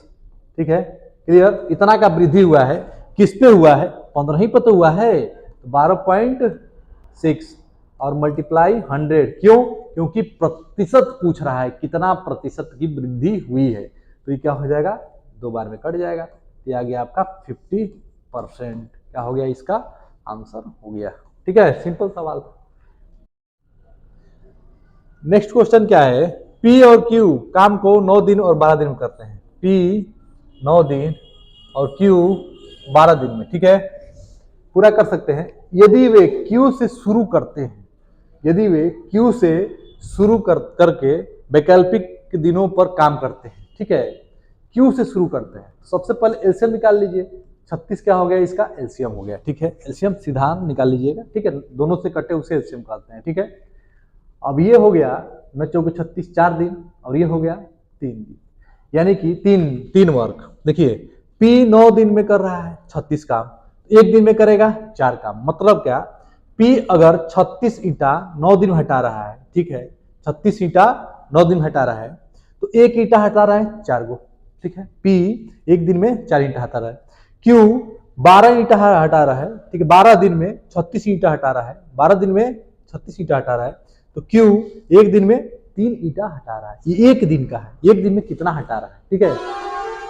Speaker 1: ठीक है, क्लियर, इतना का वृद्धि हुआ है, किस पे हुआ है 15 ही पे तो हुआ है, तो 12.6 और मल्टीप्लाई 100, क्यों, क्योंकि प्रतिशत पूछ रहा है, कितना प्रतिशत की वृद्धि हुई है, तो ये क्या हो जाएगा 2 बार में कट जाएगा, ये आ गया आपका 50%। क्या हो गया, इसका आंसर हो गया। ठीक है, सिंपल सवाल। नेक्स्ट क्वेश्चन क्या है, पी और क्यू काम को 9 दिन और 12 दिन में करते हैं। पी 9 दिन और क्यू 12 दिन में। ठीक है, पूरा कर सकते हैं यदि वे क्यू से शुरू करते हैं, यदि वे क्यू से शुरू करके वैकल्पिक दिनों पर काम करते हैं। ठीक है, क्यू से शुरू करते हैं, सबसे पहले एलसीएम निकाल लीजिए। 36 क्या हो गया, इसका एलसीएम हो गया। ठीक है, एलसीएम सीधा निकाल लीजिएगा। ठीक है, दोनों से कटे उसे एलसीएम कहते हैं। ठीक है, अब ये हो गया 9 चौके 36 4 दिन, और ये हो गया 3 दिन, यानी कि 3 वर्क। देखिए पी 9 दिन में कर रहा है 36 काम, एक दिन में करेगा 4 काम। मतलब क्या, पी अगर 36 ईंटा 9 दिन में हटा रहा है, ठीक है, 36 ईंटा 9 दिन में हटा रहा है, तो एक ईंटा हटा रहा है 4 गो। ठीक है, पी एक दिन में 4 ईंटा हटा रहा है। क्यू 12 ईंटा हटा रहा है, ठीक है, 12 दिन में 36 ईंटा हटा रहा है, 12 दिन में 36 ईंटा हटा रहा है, तो क्यू एक दिन में 3 ईंटा हटा रहा है। ये एक दिन का है, एक दिन में कितना हटा रहा है। ठीक है,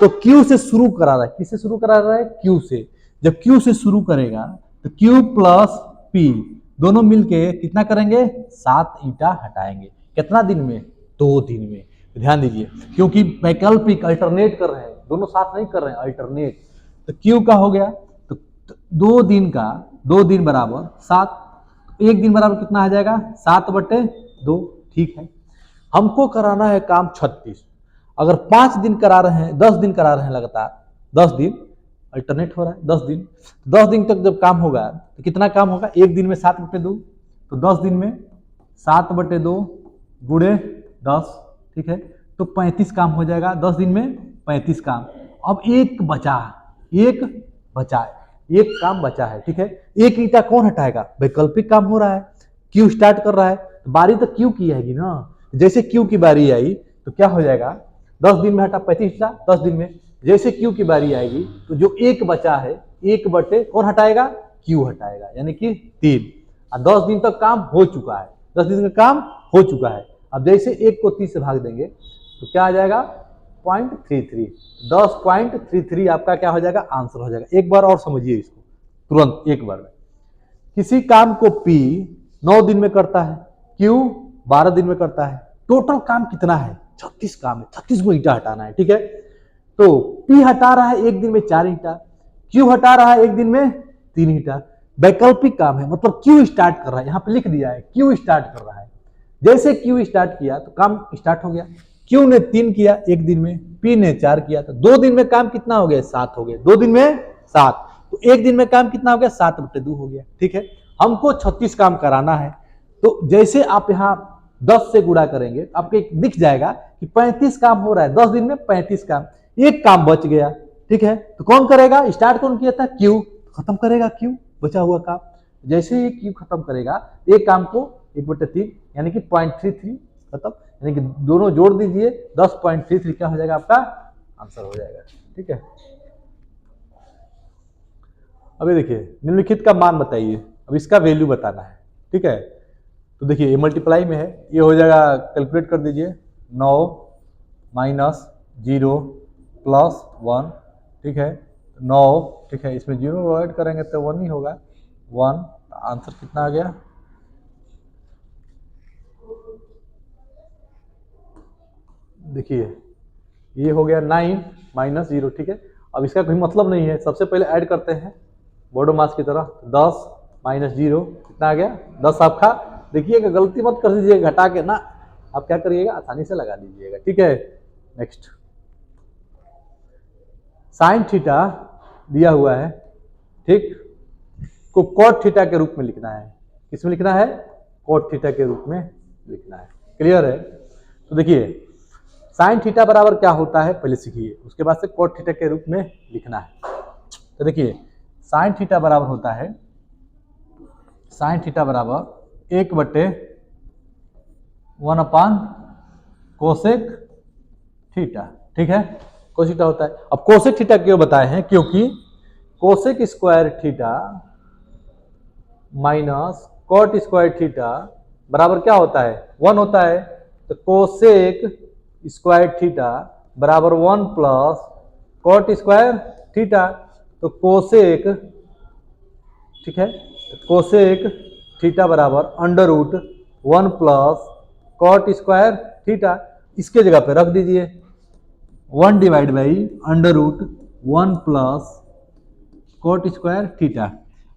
Speaker 1: तो क्यू से शुरू करा रहा है, किससे शुरू करा रहा है, क्यू से। जब क्यू से शुरू करेगा तो क्यू प्लस पी दोनों मिलके कितना करेंगे, 7 ईंटा हटाएंगे। कितना दिन में, 2 दिन में। ध्यान दीजिए, क्योंकि वैकल्पिक अल्टरनेट कर रहे हैं, दोनों साथ नहीं कर रहे हैं, अल्टरनेट। तो क्यू का हो गया, तो 2 दिन का 2 दिन बराबर 7, एक दिन बराबर कितना आ जाएगा 7/2। ठीक है, हमको कराना है काम 36। अगर 5 दिन करा रहे हैं, 10 दिन करा रहे हैं लगातार, 10 दिन अल्टरनेट हो रहा है, 10 दिन तक जब काम होगा तो कितना काम होगा, एक दिन में 7/2, तो 10 दिन में 7/2 गुणे 10। ठीक है, तो 35 काम हो जाएगा, 10 दिन में 35 काम। अब एक बचा, एक काम बचा है। ठीक है, एक ईंटा कौन हटाएगा, वैकल्पिक काम हो रहा है, क्यू स्टार्ट कर रहा है, तो बारी तो क्यू की आएगी ना। जैसे क्यू की बारी आई तो क्या हो जाएगा, 10 दिन में हटा 35 ईंटा, 10 दिन में। जैसे क्यू की बारी आएगी तो जो एक बचा है, 1 बटे कौन हटाएगा, क्यू हटाएगा, यानी कि 3। और 10 दिन तक काम हो चुका है, 10 दिन का काम हो चुका है। अब जैसे 1 को 30 से भाग देंगे तो क्या आ जाएगा 0.33, 10.33 आपका क्या हो जाएगा आंसर हो जाएगा। एक बार और समझिए इसको तुरंत एक बार में। किसी काम को P 9 दिन में करता है, Q 12 दिन में करता है, टोटल काम कितना है 36 काम है, 36 को ईंटा हटाना है, ठीक है। तो P हटा रहा है एक दिन में 4 ईंटा, Q हटा रहा है एक दिन में 3 ईंटा। वैकल्पिक काम है, मतलब Q स्टार्ट कर रहा है, यहां पे लिख दिया है Q स्टार्ट कर रहा है। जैसे Q स्टार्ट किया तो काम स्टार्ट हो गया। Q ने 3 किया एक दिन में, P ने 4 किया, तो 2 दिन में काम कितना हो गया 7 हो गया, 2 दिन में 7, तो एक दिन में काम कितना हो गया 7/2 हो गया, ठीक है। हमको 36 काम कराना है, तो जैसे आप यहाँ 10 से गुणा करेंगे आपको दिख जाएगा कि 35 काम हो रहा है, 10 दिन में 35 काम, एक काम बच गया, ठीक है। तो कौन करेगा, स्टार्ट कौन किया था Q, खत्म करेगा Q बचा हुआ काम। जैसे ही Q खत्म करेगा एक काम को 1/3 यानी कि 0.33 खत्म, यानी कि दोनों जोड़ दीजिए 10.33 क्या हो जाएगा आपका आंसर हो जाएगा, ठीक है। अभी देखिए निम्नलिखित का मान बताइए, अब इसका वैल्यू बताना है, ठीक है। तो देखिए ये मल्टीप्लाई में है, ये हो जाएगा, कैलकुलेट कर दीजिए 9 माइनस 0 प्लस 1, ठीक है 9, ठीक है। इसमें 0 ऐड करेंगे तो 1 ही होगा, 1, आंसर कितना आ गया, देखिए ये हो गया 9 माइनस 0, ठीक है। अब इसका कोई मतलब नहीं है, सबसे पहले ऐड करते हैं बॉडो मास की तरह, 10 माइनस 0 कितना आ गया 10 आपका। देखिएगा गलती मत कर दीजिएगा घटा के ना, आप क्या करिएगा आसानी से लगा दीजिएगा, ठीक है। नेक्स्ट साइन थीटा दिया हुआ है, ठीक, को कॉट थीटा के रूप में लिखना है, किसमें लिखना है कॉट थीटा के रूप में लिखना है, क्लियर है। तो देखिए साइन थीटा बराबर क्या होता है पहले सीखिए, उसके बाद से कॉट थीटा के रूप में लिखना है। तो देखिए साइन थीटा बराबर होता है, साइन थीटा बराबर 1/1 कोसेक थीटा, ठीक है, कोसेक थीटा होता है। अब कोसेक थीटा क्यों बताए हैं, क्योंकि cosec square theta minus cot square theta बराबर क्या होता है 1 होता है। तो कोसेक स्क्वायर थीटा बराबर 1 प्लस कॉट स्क्वायर थीटा, तो कोसेक, ठीक है, कोसेक थीटा बराबर √1 प्लस कॉट स्क्वायर थीटा, इसके जगह पे रख दीजिए 1 divide by √1 plus cot square theta.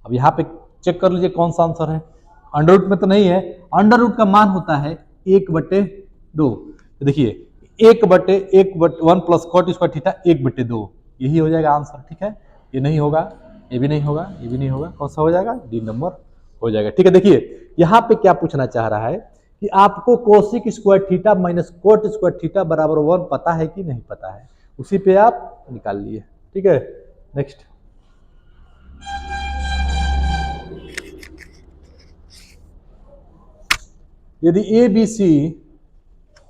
Speaker 1: अब यहाँ पे चेक कर लीजिए कौन सा आंसर है, अंडर रूट में तो नहीं है, अंडर रूट का मान होता है 1/2, तो देखिए 1 प्लस कॉट स्क्वायर थीटा 1/2, यही हो जाएगा आंसर, ठीक है। ये नहीं होगा, ये भी नहीं होगा, ये भी नहीं होगा, कौन सा हो जाएगा डी नंबर हो जाएगा, ठीक है। देखिए यहाँ पे क्या पूछना चाह रहा है कि आपको cosec square theta minus cot square theta बराबर 1 पता है कि नहीं पता है, उसी पे आप निकाल लिए, ठीक है। नेक्स्ट यदि ए बी सी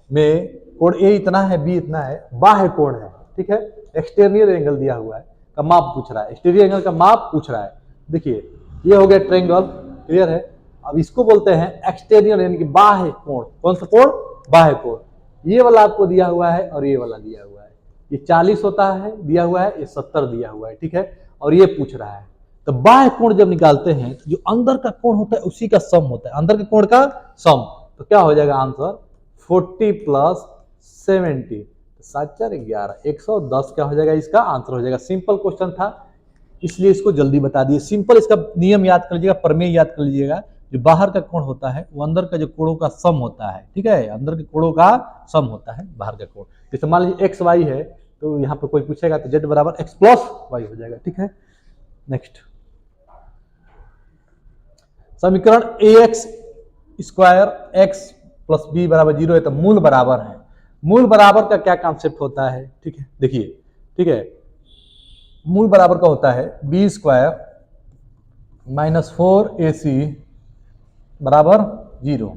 Speaker 1: में कोण ए इतना है बी इतना है, बाह्य कोण है, ठीक है, एक्सटर्नियल एंगल दिया हुआ है का माप पूछ रहा है, एक्सटीरियर एंगल का माप पूछ रहा है। देखिए ये हो गया ट्रायंगल, क्लियर है। अब इसको बोलते हैं एक्सटर्नियल यानी कि बाह्य कोण, कौन सा कोण बाह्य कोण। ये वाला आपको दिया हुआ है और ये वाला दिया हुआ है, ये 40 होता है दिया हुआ है, ये 70 दिया हुआ है, ठीक है, और ये पूछ रहा है। तो बाह्य कोण जब निकालते हैं तो जो अंदर का कोण होता है उसी का सम होता है, अंदर के कोण का सम, तो क्या हो जाएगा आंसर 40 प्लस 70, 7 4 11 110 क्या हो जाएगा इसका आंसर हो जाएगा। सिंपल क्वेश्चन था इसलिए इसको जल्दी बता दिए। सिंपल इसका नियम याद कर लीजिएगा, प्रमेय याद कर लीजिएगा, जो बाहर का कोण होता है वो अंदर का जो कोणों का सम होता है, ठीक है, अंदर के कोणों का सम होता है बाहर का कोण। जैसे मान लीजिए एक्स वाई है तो यहाँ पे कोई पूछेगा तो जेड बराबर एक्स प्लस वाई हो जाएगा, ठीक है। नेक्स्ट समीकरण ax square x plus B बराबर 0 है तो मूल बराबर है, मूल बराबर का क्या कॉन्सेप्ट होता है, ठीक है, देखिए, ठीक है, मूल बराबर का होता है बी स्क्वायर माइनस 4ac बराबर 0,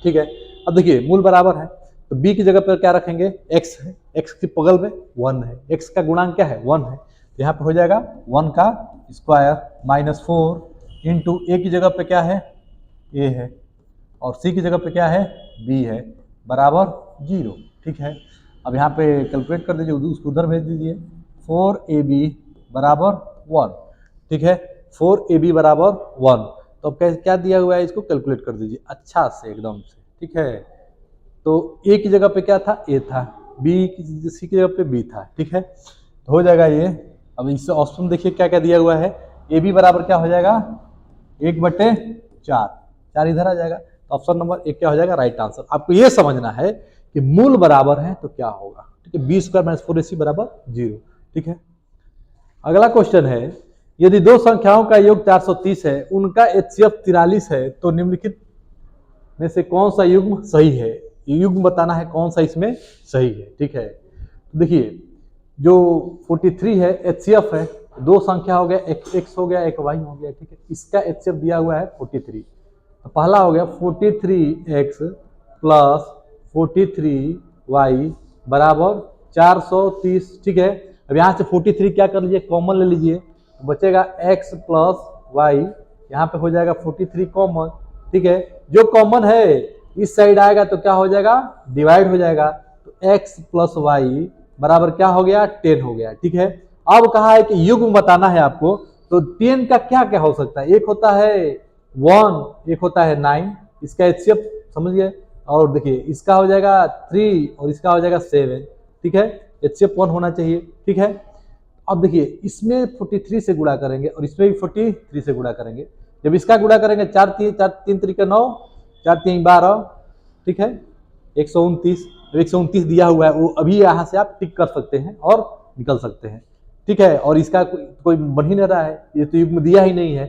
Speaker 1: ठीक है। अब देखिए मूल बराबर है तो b की जगह पर क्या रखेंगे x है, x के बगल में 1 है, x का गुणांक क्या है 1 है, यहाँ पे हो जाएगा 1 का स्क्वायर माइनस 4 इंटू ए की जगह पे क्या है, ए है, और सी की जगह पे क्या है, बी है, बराबर 0। ठीक है, अब यहाँ पे कैलकुलेट कर दीजिए, उसको उधर भेज दीजिए। 4ab बराबर 1। ठीक है, 4ab बराबर 1। तो अब क्या दिया हुआ है, इसको कैलकुलेट कर दीजिए अच्छा से एकदम से। ठीक है, तो ए की जगह पे क्या था, ए था, सी की जगह पे बी था। ठीक है, तो हो जाएगा ये। अब इससे ऑप्शन देखिए क्या क्या दिया हुआ है, ए बी बराबर क्या हो जाएगा 1/4, 4 इधर आ जाएगा। तो ऑप्शन नंबर 1 क्या हो जाएगा, राइट आंसर। आपको ये समझना है कि मूल बराबर है तो क्या होगा। ठीक है, बी स्क्वायर माइनस 4ac बराबर 0। ठीक है, अगला क्वेश्चन है, यदि दो संख्याओं का योग 430 है, उनका एचसीएफ 43 है, तो निम्नलिखित में से कौन सा युग्म सही है। ये युग्म बताना है कौन सा इसमें सही है। ठीक है, तो देखिए जो 43 है एचसीएफ है, दो संख्या हो गया, एक एक्स हो गया एक वाई हो गया। ठीक है, इसका एचसीएफ दिया हुआ है 43। तो पहला हो गया 43x प्लस 43y बराबर 430। ठीक है, अब यहाँ से 43 क्या कर लीजिए, कॉमन ले लीजिए, तो बचेगा x प्लस वाई, यहाँ पे हो जाएगा 43 कॉमन। ठीक है, जो कॉमन है इस साइड आएगा तो क्या हो जाएगा, डिवाइड हो जाएगा, तो x प्लस वाई बराबर क्या हो गया, 10 हो गया। ठीक है, अब कहा है कि युग्म बताना है आपको, तो 10 का क्या क्या हो सकता है, एक होता है 1, एक होता है 9, इसका एचसीएफ समझ गए। और देखिए इसका हो जाएगा 3 और इसका हो जाएगा 7। ठीक है, एचसीएफ 1 होना चाहिए। ठीक है, अब देखिए इसमें 43 से गुणा करेंगे और इसमें भी 43 से गुणा करेंगे। जब इसका गुणा करेंगे 4 3 तरीके 9, 4 3 12। ठीक है, 129, 129 दिया हुआ है, वो अभी यहाँ से आप टिक कर सकते हैं और निकल सकते हैं। ठीक है, और इसका कोई बन ही नहीं रहा है, ये तो युग्म दिया ही नहीं है,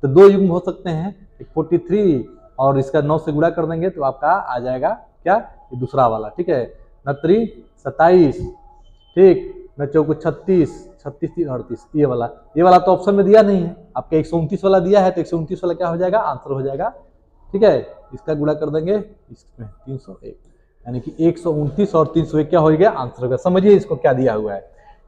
Speaker 1: तो दो युग्म हो सकते हैं, एक 43 और इसका 9 से गुणा कर देंगे तो आपका आ जाएगा क्या, ये दूसरा वाला। ठीक है, 9 27, ठीक, 9 चौको 36, 36 3 38, ये वाला तो ऑप्शन में दिया नहीं है, आपका 129 वाला दिया है, तो 129 वाला क्या हो जाएगा, आंसर हो जाएगा। ठीक है, इसका गुणा कर देंगे इसमें 301, यानी कि 129 और 301 क्या हो गया, आंसर होगा। समझिए इसको क्या दिया हुआ है,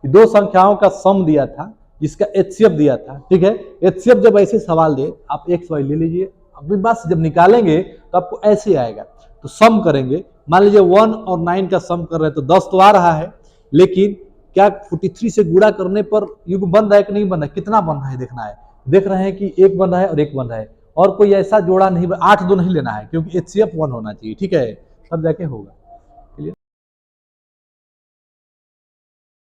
Speaker 1: कि दो संख्याओं का सम दिया था जिसका एचसीएफ दिया था। ठीक है, एचसीएफ जब ऐसे सवाल दे आप एक्स वाई ले लीजिए, अपनी बात से जब निकालेंगे तो आपको ऐसे आएगा, तो सम करेंगे, मान लीजिए 1 और 9 का सम कर रहे हैं तो 10 तो आ रहा है, लेकिन क्या 43 से गुणा करने पर युग्म बन रहा है कि नहीं बन रहा है, कितना बन रहा है देखना है। देख रहे हैं कि एक बन रहा है और एक बन रहा है, और कोई ऐसा जोड़ा नहीं, 8 2 नहीं लेना है, क्योंकि एचसीएफ 1 होना चाहिए। ठीक है, तब जाके होगा।